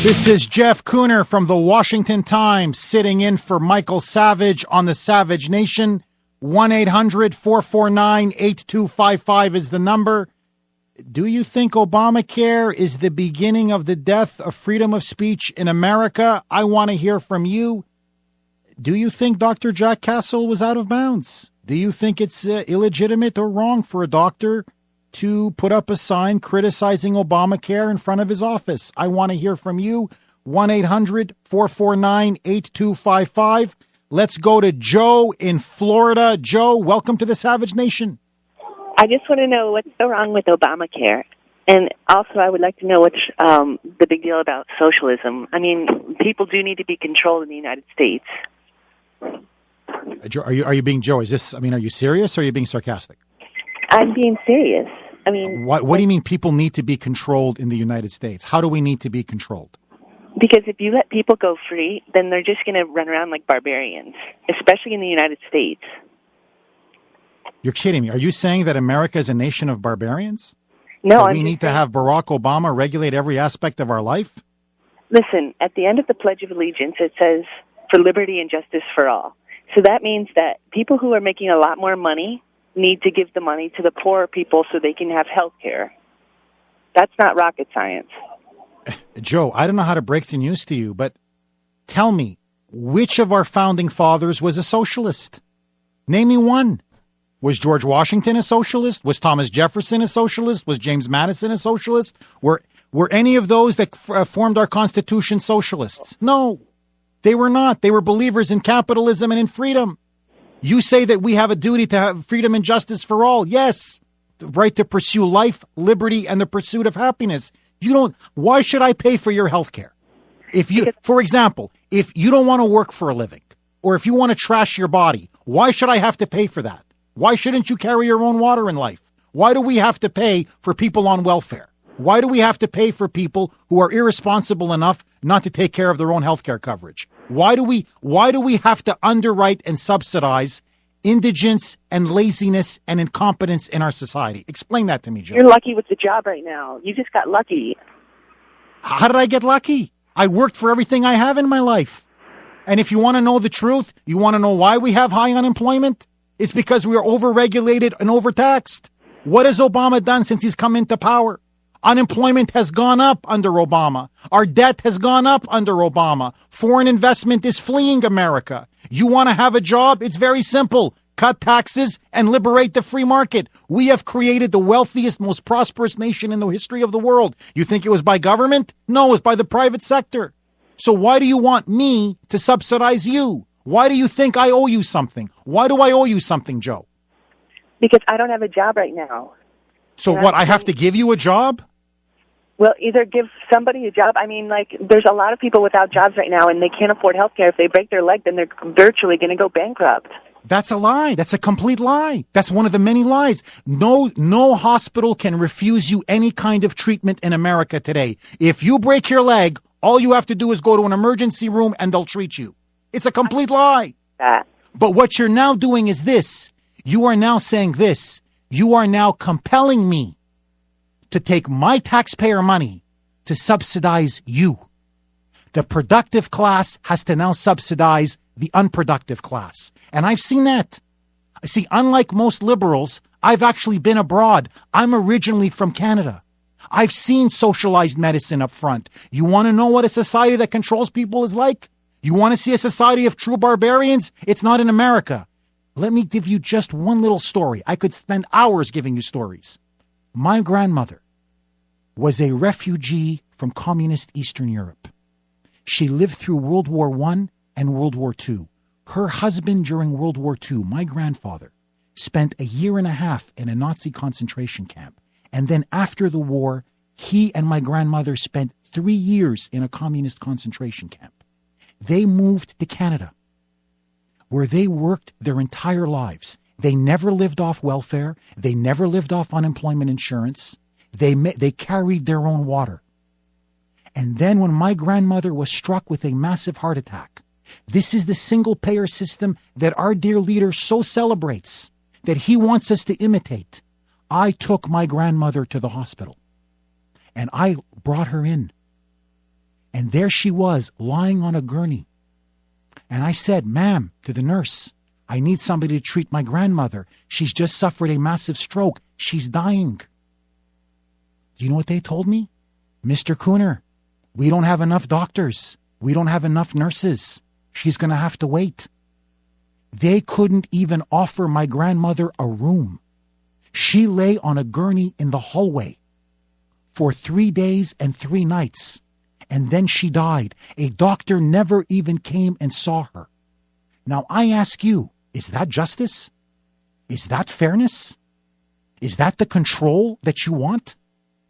This is Jeff Kuehner from the Washington Times, sitting in for Michael Savage on the Savage Nation. 1-800-449-8255 is the number. Do you think Obamacare is the beginning of the death of freedom of speech in America? I want to hear from you. Do you think Dr. Jack Castle was out of bounds? Do you think it's illegitimate or wrong for a doctor to put up a sign criticizing Obamacare in front of his office? I want to hear from you. 1-800-449-8255. Let's go to Joe in Florida. Joe, welcome to the Savage Nation. I just want to know what's so wrong with Obamacare. And also I would like to know what's the big deal about socialism. I mean, people do need to be controlled in the United States. Are you being, Joe, are you serious or are you being sarcastic? I'm being serious. I mean, what do you mean people need to be controlled in the United States? How do we need to be controlled? Because if you let people go free, then they're just going to run around like barbarians, especially in the United States. You're kidding me. Are you saying that America is a nation of barbarians? No, we need to have Barack Obama regulate every aspect of our life? Listen, at the end of the Pledge of Allegiance, it says, for liberty and justice for all. So that means that people who are making a lot more money need to give the money to the poorer people so they can have health care. That's not rocket science. Joe, I don't know how to break the news to you, but tell me, which of our founding fathers was a socialist? Name me one. Was George Washington a socialist? Was Thomas Jefferson a socialist? Was James Madison a socialist? Were any of those that formed our Constitution socialists? No, they were not. They were believers in capitalism and in freedom. You say that we have a duty to have freedom and justice for all. Yes, the right to pursue life, liberty, and the pursuit of happiness. Why should I pay for your health care? For example, if you don't want to work for a living, or if you want to trash your body, why should I have to pay for that? Why shouldn't you carry your own water in life? Why do we have to pay for people on welfare? Why do we have to pay for people who are irresponsible enough not to take care of their own health care coverage? Why do we have to underwrite and subsidize indigence and laziness and incompetence in our society? Explain that to me, Joe. You're lucky with the job right now. You just got lucky. How did I get lucky? I worked for everything I have in my life. And if you want to know the truth, you want to know why we have high unemployment? It's because we are overregulated and overtaxed. What has Obama done since he's come into power? Unemployment has gone up under Obama. Our debt has gone up under Obama. Foreign investment is fleeing America. You want to have a job? It's very simple. Cut taxes and liberate the free market. We have created the wealthiest, most prosperous nation in the history of the world. You think it was by government? No, it was by the private sector. So why do you want me to subsidize you? Why do you think I owe you something? Why do I owe you something, Joe? Because I don't have a job right now. So what, I have to give you a job? Well, either give somebody a job. I mean, there's a lot of people without jobs right now, and they can't afford health care. If they break their leg, then they're virtually going to go bankrupt. That's a lie. That's a complete lie. That's one of the many lies. No hospital can refuse you any kind of treatment in America today. If you break your leg, all you have to do is go to an emergency room and they'll treat you. It's a complete lie. But what you're now doing is this. You are now saying this. You are now compelling me to take my taxpayer money to subsidize you. The productive class has to now subsidize the unproductive class. And I've seen that. See, unlike most liberals, I've actually been abroad. I'm originally from Canada. I've seen socialized medicine up front. You want to know what a society that controls people is like? You want to see a society of true barbarians? It's not in America. Let me give you just one little story. I could spend hours giving you stories. My grandmother was a refugee from communist Eastern Europe. She lived through World War I and World War II. Her husband during World War II, my grandfather, spent a year and a half in a Nazi concentration camp. And then after the war, he and my grandmother spent 3 years in a communist concentration camp. They moved to Canada, where they worked their entire lives. They never lived off welfare. They never lived off unemployment insurance. They carried their own water. And then when my grandmother was struck with a massive heart attack, this is the single-payer system that our dear leader so celebrates, that he wants us to imitate. I took my grandmother to the hospital, and I brought her in. And there she was, lying on a gurney. And I said, "Ma'am," to the nurse, "I need somebody to treat my grandmother. She's just suffered a massive stroke. She's dying." Do you know what they told me? "Mr. Kuehner, we don't have enough doctors. We don't have enough nurses. She's going to have to wait." They couldn't even offer my grandmother a room. She lay on a gurney in the hallway for 3 days and 3 nights. And then she died. A doctor never even came and saw her. Now I ask you, is that justice? Is that fairness? Is that the control that you want?